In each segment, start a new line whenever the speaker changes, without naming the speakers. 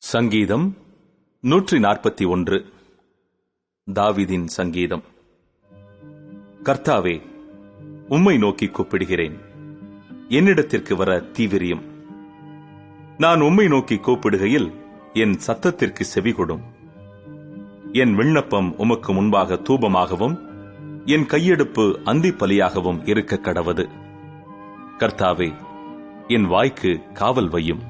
சங்கீதம் 141. தாவீதின் சங்கீதம். கர்த்தாவே, உம்மை நோக்கி கூப்பிடுகிறேன். என்னிடத்திற்கு வர தீவிரியம். நான் உம்மை நோக்கி கூப்பிடுகையில் என் சத்தத்திற்கு செவிகொடும். என் விண்ணப்பம் உமக்கு முன்பாக தூபமாகவும் என் கையெடுப்பு அந்திப்பலியாகவும் இருக்க கடவது. கர்த்தாவே, என் வாய்க்கு காவல் வையும்.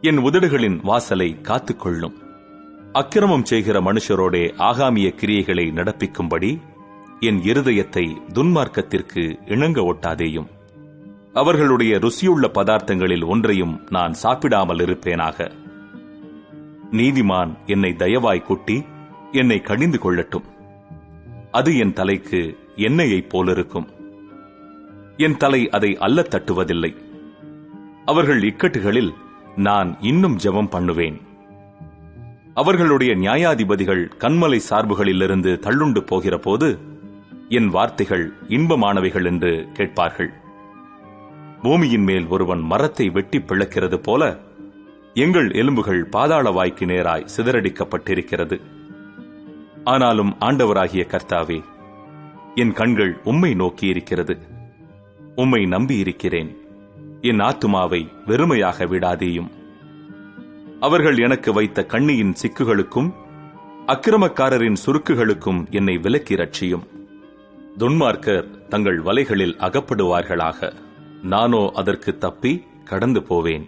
என் உதடுகளின் வாசலை காத்துக்கொள்ளும். அக்கிரமம் செய்கிற மனுஷரோடே ஆகாமிய கிரியைகளை நடப்பிக்கும்படி என் இருதயத்தை துன்மார்க்கத்திற்கு இணங்க ஒட்டாதேயும். அவர்களுடைய ருசியுள்ள பதார்த்தங்களில் ஒன்றையும் நான் சாப்பிடாமல் இருப்பேனாக. நீதிமான் என்னை தயவாய் கூட்டி என்னை கடிந்து கொள்ளட்டும். அது என் தலைக்கு எண்ணெயைப் போலிருக்கும். என் தலை அதை அல்ல தட்டுவதில்லை. அவர்கள் இக்கட்டுகளில் நான் இன்னும் ஜெபம் பண்ணுவேன். அவர்களுடைய நியாயாதிபதிகள் கன்மலை சார்புகளிலிருந்து தள்ளுண்டு போகிற போது என் வார்த்தைகள் இன்பமானவைகள் என்று கேட்பார்கள். பூமியின் மேல் ஒருவன் மரத்தை வெட்டி பிளக்கிறது போல எங்கள் எலும்புகள் பாதாள வாய்க்கு நேராய் சிதறடிக்கப்பட்டிருக்கிறது. ஆனாலும் ஆண்டவராகிய கர்த்தாவே, என் கண்கள் உம்மை நோக்கியிருக்கிறது. உம்மை நம்பியிருக்கிறேன். என் ஆத்துமாவை வெறுமையாக விடாதேயும். அவர்கள் எனக்கு வைத்த கண்ணியின் சிக்குகளுக்கும் அக்கிரமக்காரரின் சுருக்குகளுக்கும் என்னை விலக்கி ரட்சியும். துன்மார்க்கர் தங்கள் வலைகளில் அகப்படுவார்களாக. நானோ அதற்கு தப்பி கடந்து போவேன்.